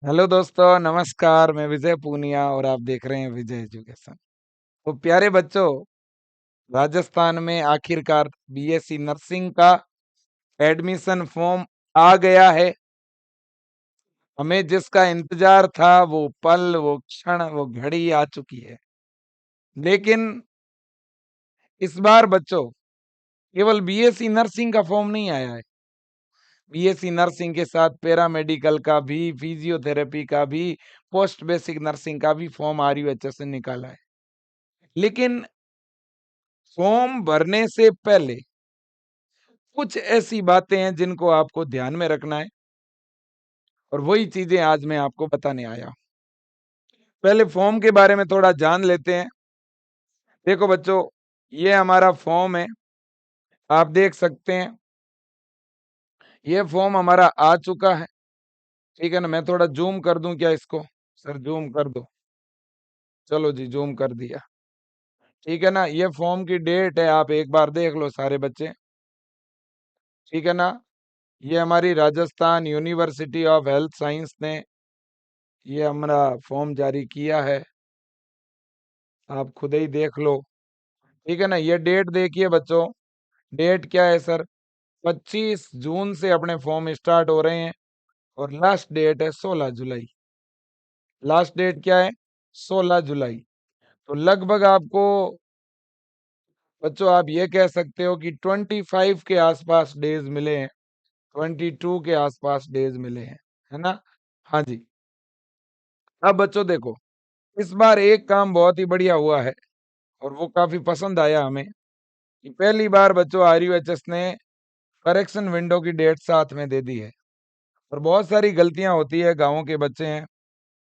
Hello दोस्तों, नमस्कार। मैं विजय पूनिया और आप देख रहे हैं विजय एजुकेशन। तो प्यारे बच्चों, राजस्थान में आखिरकार बीएससी नर्सिंग का एडमिशन फॉर्म आ गया है। हमें जिसका इंतजार था वो पल, वो क्षण, वो घड़ी आ चुकी है। लेकिन इस बार बच्चों केवल बीएससी नर्सिंग का फॉर्म नहीं आया है। बीएससी नर्सिंग के साथ पैरामेडिकल का भी, फिजियोथेरेपी का भी, पोस्ट बेसिक नर्सिंग का भी फॉर्म आरयूएचएस ने निकाला है। लेकिन फॉर्म भरने से पहले कुछ ऐसी बातें हैं जिनको आपको ध्यान में रखना है और वही चीजें आज मैं आपको बताने आया हूं। पहले फॉर्म के बारे में थोड़ा जान लेते हैं। देखो बच्चों, ये हमारा फॉर्म है। आप देख सकते हैं ये फॉर्म हमारा आ चुका है। ठीक है ना। मैं थोड़ा जूम कर दूं क्या इसको? सर जूम कर दो। चलो जी, जूम कर दिया। ठीक है ना। ये फॉर्म की डेट है, आप एक बार देख लो सारे बच्चे। ठीक है ना। ये हमारी Rajasthan university of health science ने ये हमारा फॉर्म जारी किया है। आप खुद ही देख लो। ठीक है ना। ये डेट देखिए बच्चों। डेट क्या है सर? 25 जून से अपने फॉर्म स्टार्ट हो रहे हैं और लास्ट डेट है 16 जुलाई। लास्ट डेट क्या है? 16 जुलाई। तो लगभग आपको बच्चों आप ये कह सकते हो कि 25 के आसपास डेज मिले हैं। 22 के आसपास डेज मिले हैं, है ना। हाँ जी। अब बच्चों देखो, इस बार एक काम बहुत ही बढ़िया हुआ है और वो काफी पसंद आया हमें कि पहली बार बच्चों आरयूएचएस ने करेक्शन विंडो की डेट साथ में दे दी है। और बहुत सारी गलतियां होती है, गांवों के बच्चे हैं,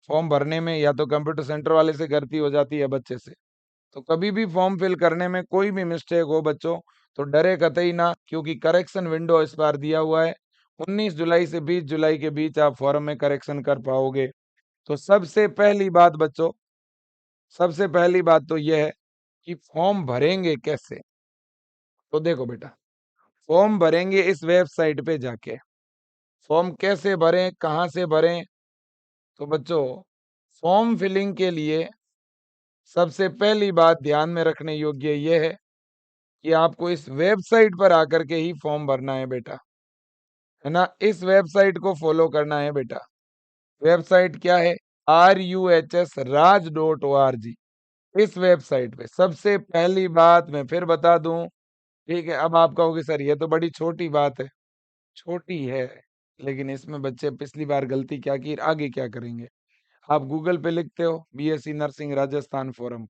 फॉर्म भरने में या तो कंप्यूटर सेंटर वाले से गलती हो जाती है बच्चे से। तो कभी भी फॉर्म फिल करने में कोई भी मिस्टेक हो बच्चों, तो डरे कतई ना, क्योंकि करेक्शन विंडो इस बार दिया हुआ है। 19 जुलाई से 20 जुलाई के बीच आप फॉर्म में करेक्शन कर पाओगे। तो सबसे पहली बात बच्चों, सबसे पहली बात तो यह है कि फॉर्म भरेंगे कैसे। तो देखो बेटा, फॉर्म भरेंगे इस वेबसाइट पे जाके। फॉर्म कैसे भरें, कहाँ से भरें? तो बच्चों, फॉर्म फिलिंग के लिए सबसे पहली बात ध्यान में रखने योग्य यह है कि आपको इस वेबसाइट पर आकर के ही फॉर्म भरना है बेटा, है ना। इस वेबसाइट को फॉलो करना है बेटा। वेबसाइट क्या है? ruhsraj.org। इस वेबसाइट पे सबसे पहली बात मैं फिर बता दूं। ठीक है। अब आप कहोगे सर ये तो बड़ी छोटी बात है। छोटी है, लेकिन इसमें बच्चे पिछली बार गलती क्या की, आगे क्या करेंगे। आप गूगल पे लिखते हो बीएससी नर्सिंग राजस्थान फोरम,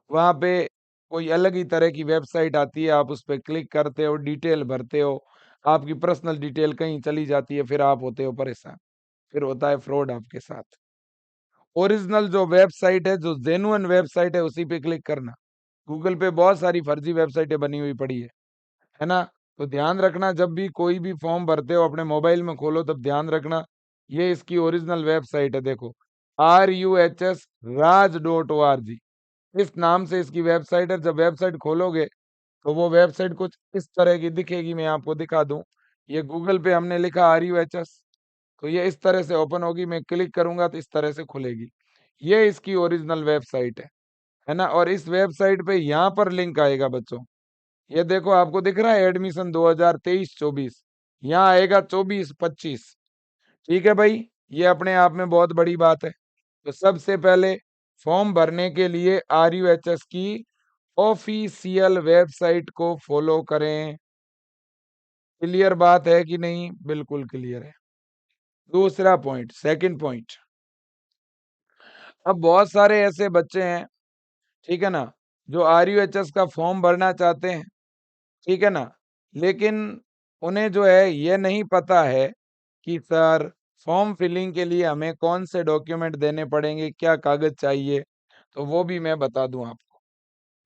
वहां पे कोई अलग ही तरह की वेबसाइट आती है, आप उस पर क्लिक करते हो, डिटेल भरते हो, आपकी पर्सनल डिटेल कहीं चली जाती है, फिर आप होते हो परेशान। फिर होता है फ्रॉड आपके साथ। ओरिजिनल जो वेबसाइट है, जो जेन्युइन वेबसाइट है, उसी पे क्लिक करना। गूगल पे बहुत सारी फर्जी वेबसाइटें बनी हुई पड़ी है ना। तो ध्यान रखना, जब भी कोई भी फॉर्म भरते हो अपने मोबाइल में खोलो तब ध्यान रखना ये इसकी ओरिजिनल वेबसाइट है। देखो, ruhsraj.org, इस नाम से इसकी वेबसाइट है। जब वेबसाइट खोलोगे तो वो वेबसाइट कुछ इस तरह की दिखेगी। मैं आपको दिखा दूं, ये गूगल पे हमने लिखा आरयूएचएस, तो ये इस तरह से ओपन होगी। मैं क्लिक करूंगा तो इस तरह से खुलेगी। ये इसकी ओरिजिनल वेबसाइट है ना। और इस वेबसाइट पे यहाँ पर लिंक आएगा बच्चों। ये देखो, आपको दिख रहा है एडमिशन 2023-24, यहाँ आएगा 24-25। ठीक है भाई, ये अपने आप में बहुत बड़ी बात है। तो सबसे पहले फॉर्म भरने के लिए आरयूएचएस की ऑफिशियल वेबसाइट को फॉलो करें। क्लियर बात है कि नहीं? बिल्कुल क्लियर है। दूसरा पॉइंट, सेकंड पॉइंट, अब बहुत सारे ऐसे बच्चे हैं, ठीक है ना, जो आरयूएचएस का फॉर्म भरना चाहते हैं, ठीक है ना, लेकिन उन्हें जो है ये नहीं पता है कि सर फॉर्म फिलिंग के लिए हमें कौन से डॉक्यूमेंट देने पड़ेंगे, क्या कागज चाहिए। तो वो भी मैं बता दूं आपको।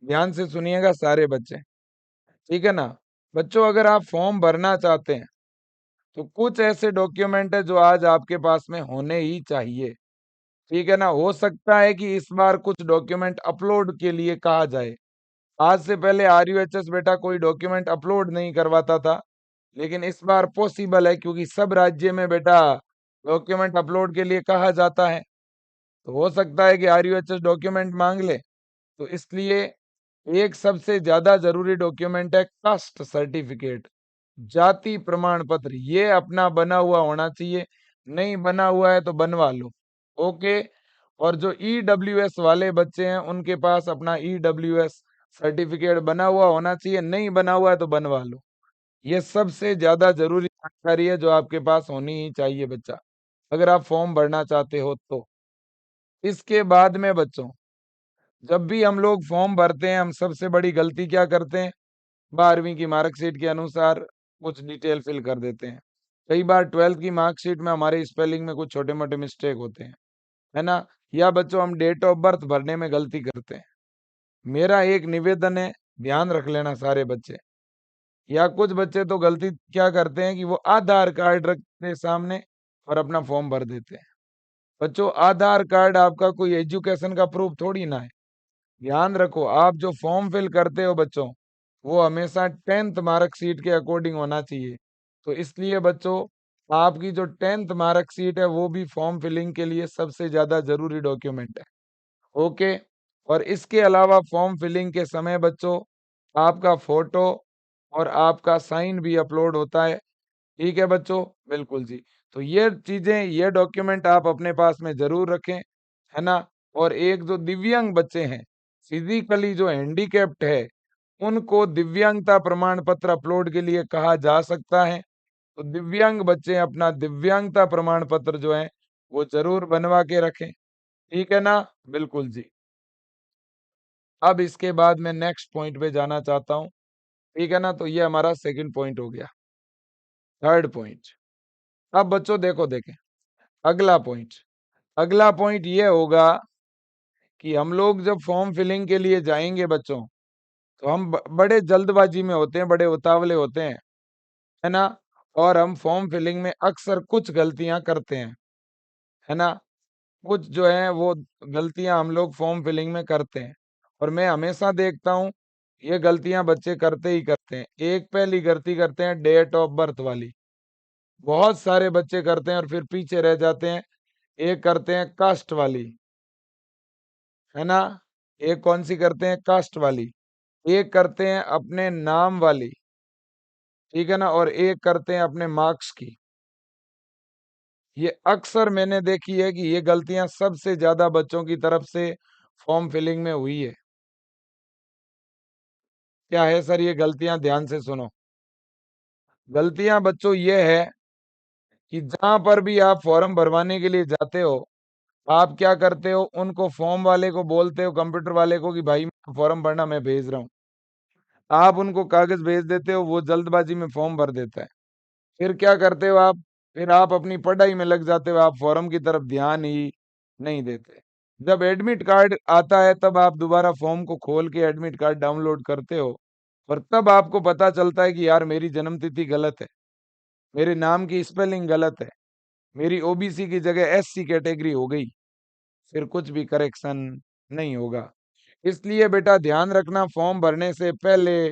ध्यान से सुनिएगा सारे बच्चे। ठीक है ना। बच्चों, अगर आप फॉर्म भरना चाहते हैं तो कुछ ऐसे डॉक्यूमेंट है जो आज आपके पास में होने ही चाहिए। ठीक है ना। हो सकता है कि इस बार कुछ डॉक्यूमेंट अपलोड के लिए कहा जाए। आज से पहले आरयूएचएस बेटा कोई डॉक्यूमेंट अपलोड नहीं करवाता था, लेकिन इस बार पॉसिबल है, क्योंकि सब राज्य में बेटा डॉक्यूमेंट अपलोड के लिए कहा जाता है। तो हो सकता है कि आरयूएचएस डॉक्यूमेंट मांग ले। तो इसलिए एक सबसे ज्यादा जरूरी डॉक्यूमेंट है कास्ट सर्टिफिकेट, जाति प्रमाण पत्र। ये अपना बना हुआ होना चाहिए, नहीं बना हुआ है तो बनवा लो। ओके। और जो ईडब्ल्यूएस वाले बच्चे हैं उनके पास अपना ईडब्ल्यूएस सर्टिफिकेट बना हुआ होना चाहिए, नहीं बना हुआ है तो बनवा लो। ये सबसे ज्यादा जरूरी जानकारी है जो आपके पास होनी ही चाहिए बच्चा, अगर आप फॉर्म भरना चाहते हो तो। इसके बाद में बच्चों, जब भी हम लोग फॉर्म भरते हैं हम सबसे बड़ी गलती क्या करते हैं, 12वीं की मार्कशीट के अनुसार कुछ डिटेल फिल कर देते हैं। कई बार 12th की मार्कशीट में हमारे स्पेलिंग में कुछ छोटे मोटे मिस्टेक होते हैं, है ना। या बच्चों हम डेट ऑफ बर्थ भरने में गलती करते हैं। मेरा एक निवेदन है, ध्यान रख लेना सारे बच्चे। या कुछ बच्चे तो गलती क्या करते हैं कि वो आधार कार्ड रखते हैं सामने और अपना फॉर्म भर देते हैं। बच्चों आधार कार्ड आपका कोई एजुकेशन का प्रूफ थोड़ी ना है। ध्यान रखो, आप जो फॉर्म फिल करते हो बच्चों, वो हमेशा 10th मार्कशीट के अकॉर्डिंग होना चाहिए। तो इसलिए बच्चों आपकी जो 10th मार्कशीट है वो भी फॉर्म फिलिंग के लिए सबसे ज्यादा जरूरी डॉक्यूमेंट है। ओके। और इसके अलावा फॉर्म फिलिंग के समय बच्चों आपका फोटो और आपका साइन भी अपलोड होता है। ठीक है बच्चों, बिल्कुल जी। तो ये चीजें, ये डॉक्यूमेंट आप अपने पास में जरूर रखें, है ना। और एक जो दिव्यांग बच्चे हैं, फिजिकली जो हैंडीकैप्ड है, उनको दिव्यांगता प्रमाण पत्र अपलोड के लिए कहा जा सकता है। तो दिव्यांग बच्चे अपना दिव्यांगता प्रमाण पत्र जो है वो जरूर बनवा के रखें। ठीक है ना, बिल्कुल जी। अब इसके बाद मैं नेक्स्ट पॉइंट पे जाना चाहता हूँ। ठीक है ना, तो ये हमारा सेकंड पॉइंट हो गया। थर्ड पॉइंट, अब बच्चों देखो देखें अगला पॉइंट। अगला पॉइंट ये होगा कि हम लोग जब फॉर्म फिलिंग के लिए जाएंगे बच्चों, तो हम बड़े जल्दबाजी में होते हैं, बड़े उतावले होते हैं, है ना। और हम फॉर्म फिलिंग में अक्सर कुछ गलतियां करते हैं, है ना। कुछ जो है वो गलतियां हम लोग फॉर्म फिलिंग में करते हैं, और मैं हमेशा देखता हूँ ये गलतियां बच्चे करते ही करते हैं। एक पहली गलती करते हैं डेट ऑफ बर्थ वाली, बहुत सारे बच्चे करते हैं और फिर पीछे रह जाते हैं। एक करते हैं कास्ट वाली, है ना। एक कौन सी करते हैं, कास्ट वाली। एक करते हैं अपने नाम वाली, ठीक है ना। और एक करते हैं अपने मार्क्स की। ये अक्सर मैंने देखी है कि ये गलतियां सबसे ज्यादा बच्चों की तरफ से फॉर्म फिलिंग में हुई है। क्या है सर ये गलतियां, ध्यान से सुनो। गलतियां बच्चों ये है कि जहां पर भी आप फॉर्म भरवाने के लिए जाते हो, आप क्या करते हो, उनको फॉर्म वाले को बोलते हो, कंप्यूटर वाले को, कि भाई फॉर्म भरना मैं भेज रहा हूँ। आप उनको कागज भेज देते हो, वो जल्दबाजी में फॉर्म भर देता है। फिर क्या करते हो आप, फिर आप अपनी पढ़ाई में लग जाते हो, आप फॉर्म की तरफ ध्यान ही नहीं देते। जब एडमिट कार्ड आता है तब आप दोबारा फॉर्म को खोल के एडमिट कार्ड डाउनलोड करते हो, और तब आपको पता चलता है कि यार मेरी जन्म तिथि गलत है, मेरे नाम की स्पेलिंग गलत है, मेरी ओबीसी की जगह एससी कैटेगरी हो गई। फिर कुछ भी करेक्शन नहीं होगा। इसलिए बेटा ध्यान रखना, फॉर्म भरने से पहले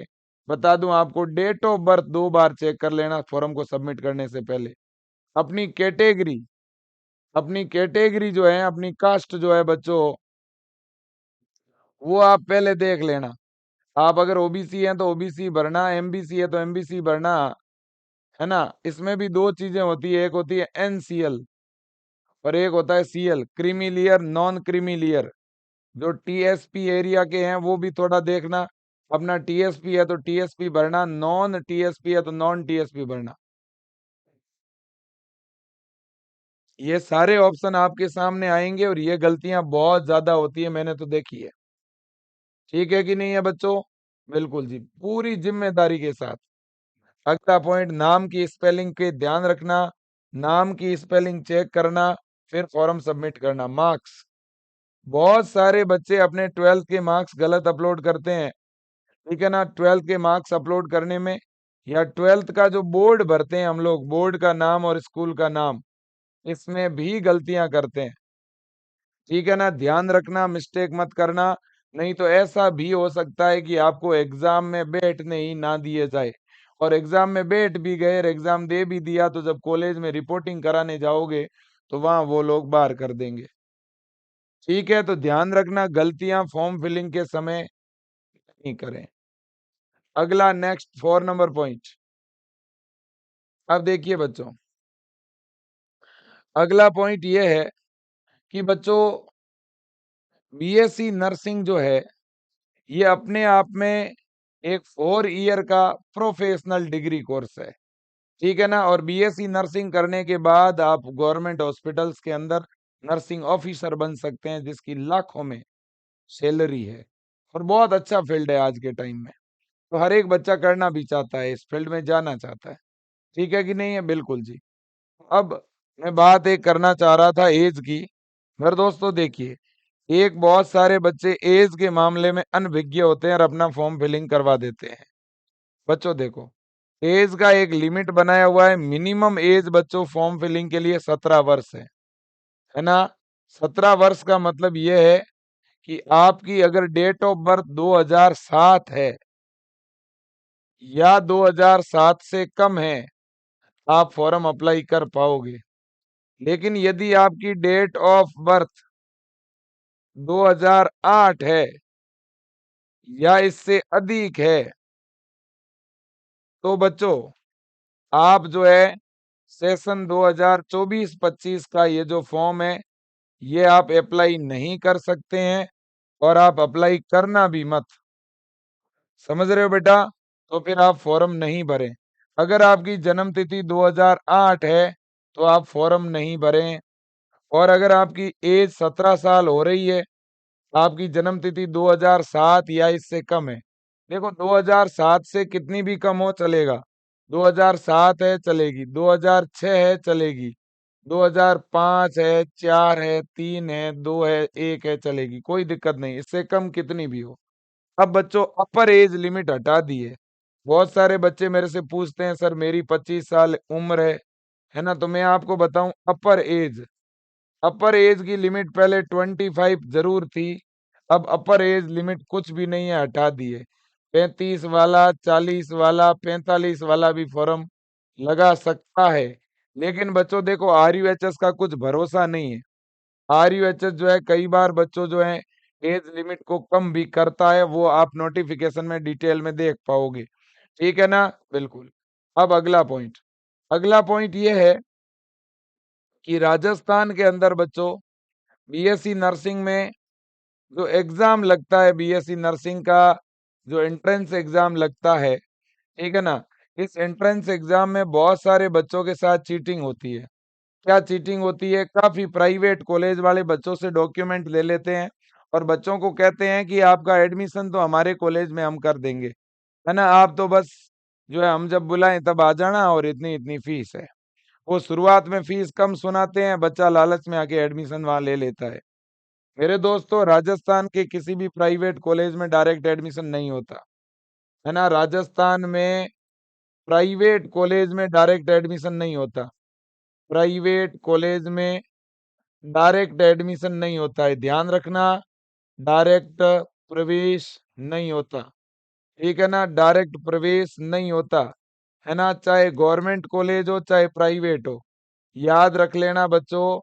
बता दूं आपको, डेट ऑफ बर्थ 2 बार चेक कर लेना फॉर्म को सबमिट करने से पहले। अपनी कैटेगरी, अपनी कैटेगरी जो है, अपनी कास्ट जो है बच्चों, वो आप पहले देख लेना। आप अगर ओबीसी हैं तो ओबीसी भरना, एमबीसी है तो एमबीसी भरना, है ना। इसमें भी दो चीजें होती है, एक होती है एनसीएल और एक होता है CL, creamy layer, non creamy layer. जो टीएसपी एरिया के हैं वो भी थोड़ा देखना। अपना टीएसपी है तो टीएसपी भरना, नॉन टीएसपी है तो नॉन टीएसपी भरना। ये सारे ऑप्शन आपके सामने आएंगे और ये गलतियां बहुत ज्यादा होती है, मैंने तो देखी है। ठीक है कि नहीं है बच्चों, बिल्कुल जी, पूरी जिम्मेदारी के साथ। अगला पॉइंट, नाम की स्पेलिंग के ध्यान रखना, नाम की स्पेलिंग चेक करना, फिर फॉर्म सबमिट करना। मार्क्स, बहुत सारे बच्चे अपने 12th के मार्क्स गलत अपलोड करते हैं, ठीक है ना। 12th के मार्क्स अपलोड करने में, या 12th का जो बोर्ड भरते हैं हम लोग, बोर्ड का नाम और स्कूल का नाम, इसमें भी गलतियां करते हैं। ठीक है ना, ध्यान रखना, मिस्टेक मत करना। नहीं तो ऐसा भी हो सकता है कि आपको एग्जाम में बैठने ही ना दिए जाए। और एग्जाम में बैठ भी गए और एग्जाम दे भी दिया, तो जब कॉलेज में रिपोर्टिंग कराने जाओगे तो वहां वो लोग बाहर कर देंगे। ठीक है, तो ध्यान रखना गलतियां फॉर्म फिलिंग के समय नहीं करें। अगला नेक्स्ट 4 नंबर पॉइंट। अब देखिए बच्चों, अगला पॉइंट ये है कि बच्चों बीएससी नर्सिंग जो है ये अपने आप में एक 4 ईयर का प्रोफेशनल डिग्री कोर्स है। ठीक है ना। और बीएससी नर्सिंग करने के बाद आप गवर्नमेंट हॉस्पिटल्स के अंदर नर्सिंग ऑफिसर बन सकते हैं, जिसकी लाखों में सैलरी है और बहुत अच्छा फील्ड है आज के टाइम में। तो हर एक बच्चा करना भी चाहता है, इस फील्ड में जाना चाहता है। ठीक है कि नहीं है? बिल्कुल जी। अब मैं बात एक करना चाह रहा था एज की। मेरे दोस्तों देखिए, एक बहुत सारे बच्चे एज के मामले में अनभिज्ञ होते हैं और अपना फॉर्म फिलिंग करवा देते हैं। बच्चों देखो, एज का एक लिमिट बनाया हुआ है। मिनिमम एज बच्चों फॉर्म फिलिंग के लिए 17 वर्ष है ना। 17 वर्ष का मतलब ये है कि आपकी अगर डेट ऑफ बर्थ 2007 है या 2007 से कम है, आप फॉर्म अप्लाई कर पाओगे। लेकिन यदि आपकी डेट ऑफ बर्थ 2008 है या इससे अधिक है, तो बच्चों आप जो है सेशन 2024-25 का ये जो फॉर्म है ये आप अप्लाई नहीं कर सकते हैं और आप अप्लाई करना भी मत। समझ रहे हो बेटा? तो फिर आप फॉर्म नहीं भरें। अगर आपकी जन्म तिथि 2008 है तो आप फॉर्म नहीं भरें। और अगर आपकी एज 17 साल हो रही है, आपकी जन्म तिथि 2007 या इससे कम है। देखो 2007 से कितनी भी कम हो चलेगा। 2007 है चलेगी, 2006 है चलेगी, 2005 है, 4 है, 3 है, 2 है, 1 है चलेगी, कोई दिक्कत नहीं। इससे कम कितनी भी हो। अब बच्चों अपर एज लिमिट हटा दी है। बहुत सारे बच्चे मेरे से पूछते हैं सर मेरी 25 साल उम्र है ना। तो मैं आपको बताऊं अपर एज की लिमिट पहले 25 जरूर थी। अब अपर एज लिमिट कुछ भी नहीं है, हटा दी है। 35 वाला, 40 वाला, 45 वाला भी फॉर्म लगा सकता है। लेकिन बच्चों देखो आरयूएचएस का कुछ भरोसा नहीं है। आरयूएचएस जो है कई बार बच्चों जो है एज लिमिट को कम भी करता है, वो आप नोटिफिकेशन में डिटेल में देख पाओगे। ठीक है ना? बिल्कुल। अब अगला पॉइंट ये है कि राजस्थान के अंदर बच्चों बीएससी नर्सिंग में जो एग्जाम लगता है, बीएससी नर्सिंग का जो एंट्रेंस एग्जाम लगता है, ठीक है ना। इस एंट्रेंस एग्जाम में बहुत सारे बच्चों के साथ चीटिंग होती है। क्या चीटिंग होती है? काफी प्राइवेट कॉलेज वाले बच्चों से डॉक्यूमेंट ले लेते हैं और बच्चों को कहते हैं कि आपका एडमिशन तो हमारे कॉलेज में हम कर देंगे, है ना। आप तो बस जो है हम जब बुलाएं तब आ जाना और इतनी इतनी फीस है। वो शुरुआत में फीस कम सुनाते हैं, बच्चा लालच में आके एडमिशन वहां ले लेता है। मेरे दोस्तों राजस्थान के किसी भी प्राइवेट कॉलेज में डायरेक्ट एडमिशन नहीं होता, है ना। राजस्थान में प्राइवेट कॉलेज में डायरेक्ट एडमिशन नहीं होता। प्राइवेट कॉलेज में डायरेक्ट एडमिशन नहीं होता है, ध्यान रखना। डायरेक्ट प्रवेश नहीं होता। ठीक है ना, डायरेक्ट प्रवेश नहीं होता, है ना। चाहे गवर्नमेंट कॉलेज हो चाहे प्राइवेट हो, याद रख लेना बच्चों।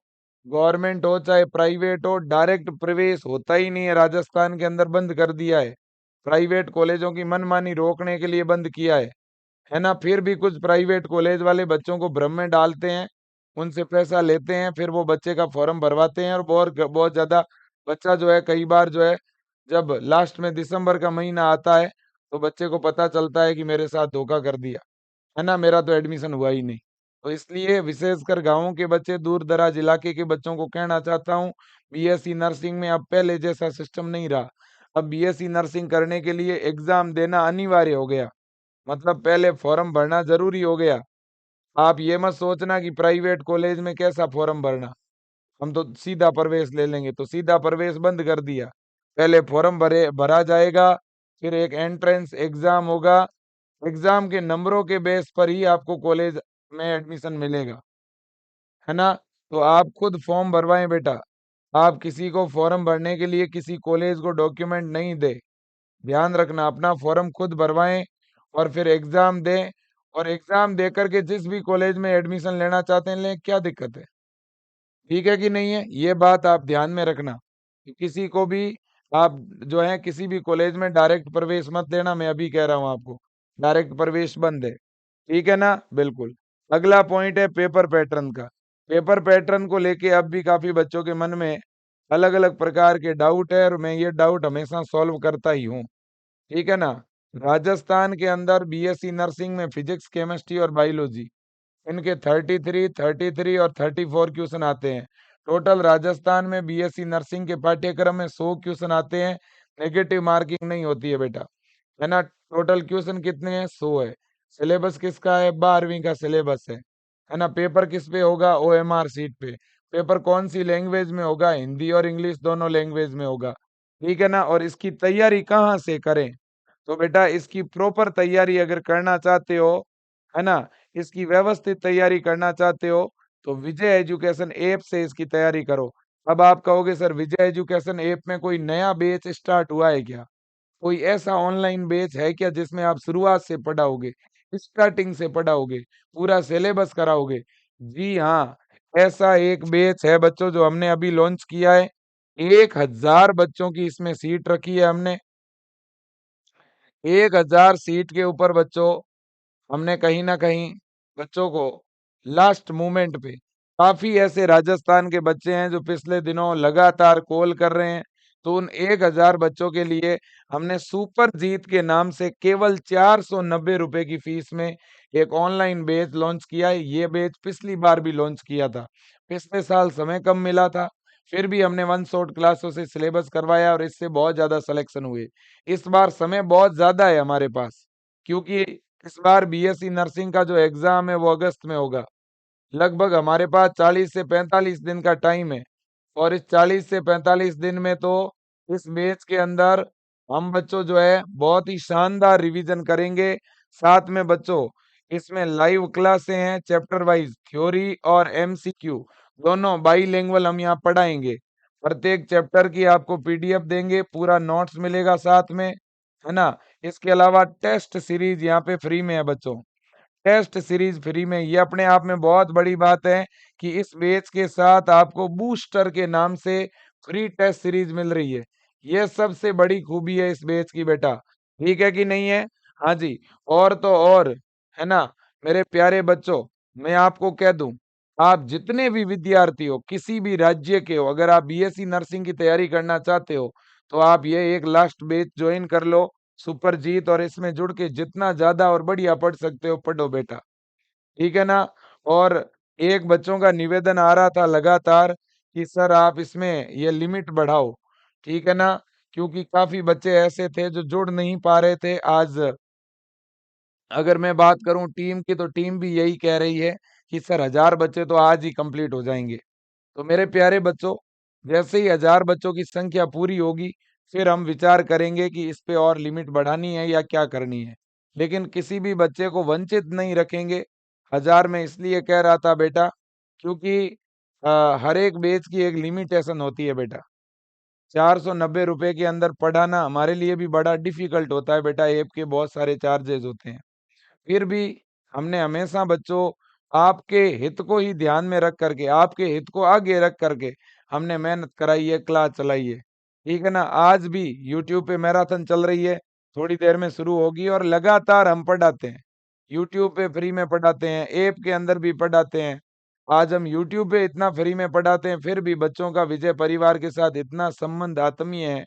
गवर्नमेंट हो चाहे प्राइवेट हो, डायरेक्ट प्रवेश होता ही नहीं है। राजस्थान के अंदर बंद कर दिया है। प्राइवेट कॉलेजों की मनमानी रोकने के लिए बंद किया है ना। फिर भी कुछ प्राइवेट कॉलेज वाले बच्चों को भ्रम में डालते हैं, उनसे पैसा लेते हैं, फिर वो बच्चे का फॉर्म भरवाते हैं और बहुत बहुत ज्यादा बच्चा जो है कई बार जो है जब लास्ट में दिसंबर का महीना आता है तो बच्चे को पता चलता है कि मेरे साथ धोखा कर दिया, है ना, मेरा तो एडमिशन हुआ ही नहीं। तो इसलिए विशेषकर गांवों के बच्चे, दूर दराज इलाके के बच्चों को कहना चाहता हूँ, बीएससी नर्सिंग में अब पहले जैसा सिस्टम नहीं रहा। अब बीएससी नर्सिंग करने के लिए एग्जाम देना अनिवार्य हो गया, मतलब पहले फॉर्म भरना जरूरी हो गया। आप ये मत सोचना कि प्राइवेट कॉलेज में कैसा फॉर्म भरना, हम तो सीधा प्रवेश ले लेंगे, तो सीधा प्रवेश बंद कर दिया। पहले फॉर्म भरा जाएगा, फिर एक एंट्रेंस एग्जाम होगा। एग्जाम के नंबरों के बेस पर ही आपको कॉलेज में एडमिशन मिलेगा, है ना। तो आप खुद फॉर्म भरवाएं बेटा। आप किसी को फॉर्म भरने के लिए किसी कॉलेज को डॉक्यूमेंट नहीं दे। ध्यान रखना, अपना फॉर्म खुद भरवाएं और फिर एग्जाम दें। और एग्जाम दे करके जिस भी कॉलेज में एडमिशन लेना चाहते हैं लें, क्या दिक्कत है? ठीक है कि नहीं है? ये बात आप ध्यान में रखना कि किसी को भी आप जो है किसी भी कॉलेज में डायरेक्ट प्रवेश मत देना। मैं अभी कह रहा हूँ आपको, डायरेक्ट प्रवेश बंद है। ठीक है ना? बिल्कुल। अगला पॉइंट है पेपर पैटर्न का। पेपर पैटर्न को लेके अब भी काफ़ी बच्चों के मन में अलग-अलग प्रकार के डाउट है और मैं ये डाउट हमेशा सॉल्व करता ही हूँ। ठीक है ना? राजस्थान के अंदर बीएससी नर्सिंग में फिजिक्स, केमिस्ट्री और बायोलॉजी इनके 33 और 34 क्वेश्चन आते हैं। टोटल राजस्थान में बीएससी नर्सिंग के पाठ्यक्रम में 100 क्वेश्चन आते हैं। नेगेटिव मार्किंग नहीं होती है बेटा। है ना? टोटल क्वेश्चन कितने हैं? 100 है। सिलेबस किसका है? 12वीं का सिलेबस है। है ना? पेपर किस पे होगा? ओएमआर शीट पे। पेपर कौन सी लैंग्वेज में होगा? हिंदी और इंग्लिश दोनों लैंग्वेज में होगा। ठीक है ना? और इसकी तैयारी कहाँ से करें? तो बेटा इसकी प्रॉपर तैयारी अगर करना चाहते हो, है ना? इसकी व्यवस्थित तैयारी करना चाहते हो, तो विजय एजुकेशन ऐप से इसकी तैयारी करो। अब आप कहोगे सर विजय एजुकेशन ऐप में कोई नया बैच स्टार्ट हुआ है क्या? कोई ऐसा ऑनलाइन बैच है क्या जिसमें आप शुरुआत से पढ़ाओगे, स्टार्टिंग से पढ़ाओगे, पूरा सिलेबस कराओगे? जी हाँ, ऐसा एक बैच है बच्चों जो हमने अभी लॉन्च किया है। 1000 बच्चों की इसमें सीट रखी है हमने। 1000 सीट के ऊपर बच्चों हमने कहीं न कहीं बच्चों को लास्ट मोमेंट पे काफ़ी ऐसे राजस्थान के बच्चे हैं जो पिछले दिनों लगातार कॉल कर रहे हैं। तो उन 1000 बच्चों के लिए हमने सुपर जीत के नाम से केवल ₹490 की फीस में एक ऑनलाइन बैच लॉन्च किया है। ये बैच पिछली बार भी लॉन्च किया था। पिछले साल समय कम मिला था, फिर भी हमने वन शॉट क्लासों से सिलेबस करवाया और इससे बहुत ज़्यादा सिलेक्शन हुए। इस बार समय बहुत ज़्यादा है हमारे पास, क्योंकि इस बार बीएससी नर्सिंग का जो एग्जाम है वो अगस्त में होगा। लगभग हमारे पास 40 से 45 दिन का टाइम है और इस 40 से 45 दिन में तो इस बैच के अंदर हम बच्चों जो है बहुत ही शानदार रिवीजन करेंगे। साथ में बच्चों इसमें लाइव क्लासें हैं, चैप्टर वाइज थ्योरी और एमसीक्यू दोनों बाईलिंगुअल हम यहाँ पढ़ाएंगे। प्रत्येक चैप्टर की आपको पीडीएफ देंगे, पूरा नोट्स मिलेगा साथ में, है ना? इसके अलावा टेस्ट सीरीज यहाँ पे फ्री में है बच्चों। टेस्ट सीरीज फ्री में, ये अपने आप में बहुत बड़ी बात है कि इस बैच के साथ आपको बूस्टर के नाम से फ्री टेस्ट सीरीज मिल रही है। ये सबसे बड़ी खूबी है इस बैच की बेटा। ठीक है कि नहीं है? हाँ जी। और तो और, है ना? मेरे प्यारे बच्चों, मैं आपको कह दूं, आप जितने भी विद्यार्थी हो, किसी भी राज्य के हो, अगर आप बीएससी नर्सिंग की तैयारी करना चाहते हो, तो आप ये एक लास्ट बैच ज्वाइन कर लो, सुपर जीत, और इसमें जुड़ के जितना ज़्यादा और बढ़िया पढ़ सकते हो पढ़ो बेटा। ठीक है ना? और एक बच्चों का निवेदन आ रहा था लगातार कि सर आप इसमें ये लिमिट बढ़ाओ। ठीक है ना? क्योंकि काफ़ी बच्चे ऐसे थे जो जुड़ नहीं पा रहे थे। आज अगर मैं बात करूँ टीम की, तो टीम भी यही कह रही है कि सर 1000 बच्चे तो आज ही कंप्लीट हो जाएँगे। तो मेरे प्यारे बच्चों, जैसे ही 1000 बच्चों की संख्या पूरी होगी, फिर हम विचार करेंगे कि इस पे और लिमिट बढ़ानी है या क्या करनी है। लेकिन किसी भी बच्चे को वंचित नहीं रखेंगे। 1000 में इसलिए कह रहा था बेटा, क्योंकि हर एक बैच की एक लिमिटेशन होती है बेटा। ₹490 के अंदर पढ़ाना हमारे लिए भी बड़ा डिफ़िकल्ट होता है बेटा, ऐप के बहुत सारे चार्जेज़ होते हैं। फिर भी हमने हमेशा बच्चों आपके हित को ही ध्यान में रख करके, आपके हित को आगे रख करके हमने मेहनत कराई है, क्लास चलाई है। ठीक है ना? आज भी यूट्यूब पे मैराथन चल रही है, थोड़ी देर में शुरू होगी और लगातार हम पढ़ाते हैं। यूट्यूब पे फ्री में पढ़ाते हैं, ऐप के अंदर भी पढ़ाते हैं। आज हम यूट्यूब पे इतना फ्री में पढ़ाते हैं, फिर भी बच्चों का विजय परिवार के साथ इतना संबंध आत्मीय है,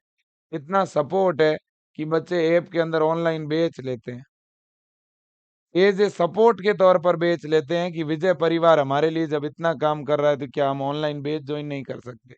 इतना सपोर्ट है कि बच्चे ऐप के अंदर ऑनलाइन बैच लेते हैं। एज़ ए सपोर्ट के तौर पर बेच लेते हैं कि विजय परिवार हमारे लिए जब इतना काम कर रहा है, तो क्या हम ऑनलाइन बैच जॉइन नहीं कर सकते?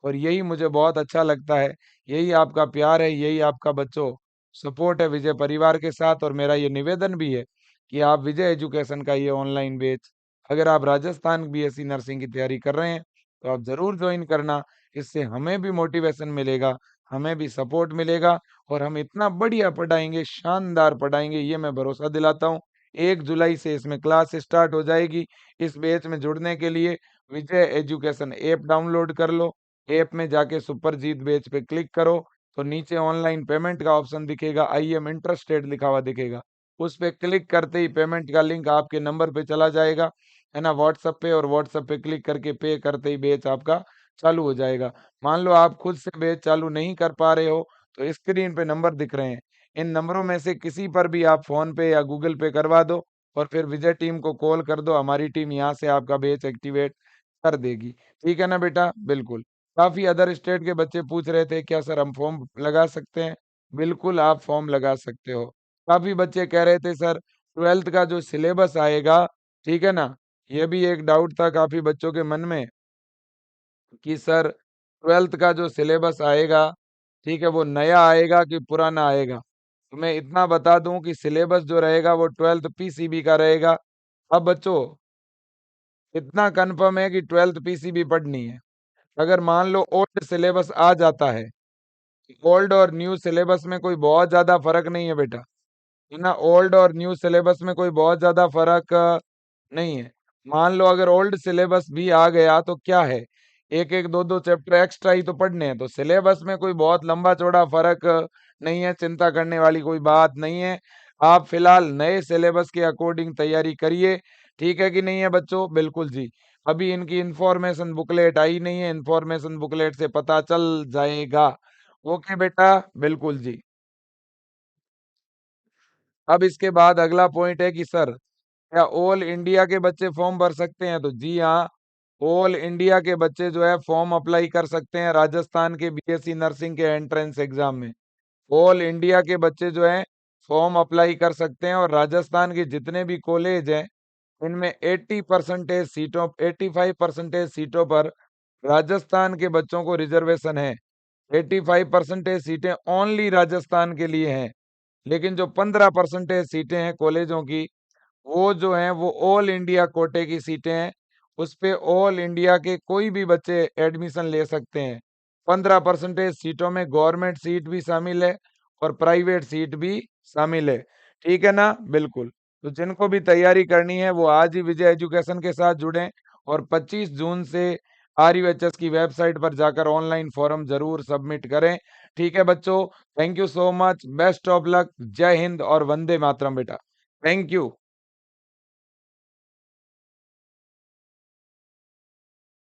और यही मुझे बहुत अच्छा लगता है, यही आपका प्यार है, यही आपका बच्चों सपोर्ट है विजय परिवार के साथ। और मेरा ये निवेदन भी है कि आप विजय एजुकेशन का ये ऑनलाइन बैच, अगर आप राजस्थान बीएससी नर्सिंग की तैयारी कर रहे हैं, तो आप ज़रूर जॉइन करना। इससे हमें भी मोटिवेशन मिलेगा, हमें भी सपोर्ट मिलेगा और हम इतना बढ़िया पढ़ाएँगे, शानदार पढ़ाएँगे, ये मैं भरोसा दिलाता हूँ। 1 जुलाई से इसमें क्लास स्टार्ट हो जाएगी। इस बैच में जुड़ने के लिए विजय एजुकेशन ऐप डाउनलोड कर लो। ऐप में जाके सुपरजीत बैच पे क्लिक करो, तो नीचे ऑनलाइन पेमेंट का ऑप्शन दिखेगा, आई एम इंटरेस्टेड लिखा हुआ दिखेगा। उस पे क्लिक करते ही पेमेंट का लिंक आपके नंबर पे चला जाएगा, है ना, व्हाट्सएप पे, और व्हाट्सएप पे क्लिक करके पे करते ही बैच आपका चालू हो जाएगा। मान लो आप खुद से बैच चालू नहीं कर पा रहे हो, तो स्क्रीन पे नंबर दिख रहे हैं, इन नंबरों में से किसी पर भी आप फ़ोन पे या गूगल पे करवा दो और फिर विजय टीम को कॉल कर दो, हमारी टीम यहाँ से आपका बैच एक्टिवेट कर देगी। ठीक है ना बेटा? बिल्कुल। काफ़ी अदर स्टेट के बच्चे पूछ रहे थे, क्या सर हम फॉर्म लगा सकते हैं? बिल्कुल, आप फॉर्म लगा सकते हो। काफ़ी बच्चे कह रहे थे सर 12th का जो सिलेबस आएगा, ठीक है ना? ये भी एक डाउट था काफ़ी बच्चों के मन में कि सर 12th का जो सिलेबस आएगा, ठीक है, वो नया आएगा कि पुराना आएगा? तो मैं इतना बता दूँ कि सिलेबस जो रहेगा वो 12th पीसीबी का रहेगा। अब बच्चों, इतना कन्फर्म है कि 12th पीसीबी पढ़नी है। अगर मान लो ओल्ड सिलेबस आ जाता है, ओल्ड और न्यू सिलेबस में कोई बहुत ज़्यादा फ़र्क नहीं है बेटा। है ना, ओल्ड और न्यू सिलेबस में कोई बहुत ज़्यादा फ़र्क नहीं है। मान लो अगर ओल्ड सिलेबस भी आ गया तो क्या है, 1-1 2-2 चैप्टर एक्स्ट्रा ही तो पढ़ने हैं, तो सिलेबस में कोई बहुत लंबा-चौड़ा फ़र्क नहीं है, चिंता करने वाली कोई बात नहीं है। आप फ़िलहाल नए सिलेबस के अकॉर्डिंग तैयारी करिए, ठीक है कि नहीं है बच्चों? बिल्कुल जी। अभी इनकी इन्फॉर्मेशन बुकलेट आई नहीं है, इन्फॉर्मेशन बुकलेट से पता चल जाएगा। ओके बेटा? बिल्कुल जी। अब इसके बाद अगला पॉइंट है कि सर क्या ऑल इंडिया के बच्चे फॉर्म भर सकते हैं? तो जी हाँ, ऑल इंडिया के बच्चे जो है फॉर्म अप्लाई कर सकते हैं राजस्थान के बीएससी नर्सिंग के एंट्रेंस एग्जाम में। ऑल इंडिया के बच्चे जो हैं फॉर्म अप्लाई कर सकते हैं और राजस्थान के जितने भी कॉलेज हैं इनमें 85% सीटों पर राजस्थान के बच्चों को रिजर्वेशन है। 85% सीटें ओनली राजस्थान के लिए हैं। लेकिन जो 15% सीटें हैं कॉलेजों की, वो जो हैं वो ऑल इंडिया कोटे की सीटें हैं। उसपे ऑल इंडिया के कोई भी बच्चे एडमिशन ले सकते हैं। 15% सीटों में गवर्नमेंट सीट भी शामिल है और प्राइवेट सीट भी शामिल है। ठीक है ना? बिल्कुल। तो जिनको भी तैयारी करनी है वो आज ही विजय एजुकेशन के साथ जुड़ें और 25 जून से आरयूएचएस की वेबसाइट पर जाकर ऑनलाइन फॉर्म ज़रूर सबमिट करें। ठीक है बच्चों? Thank you so much. Best of luck. जय हिंद और वंदे मातरम बेटा। Thank you.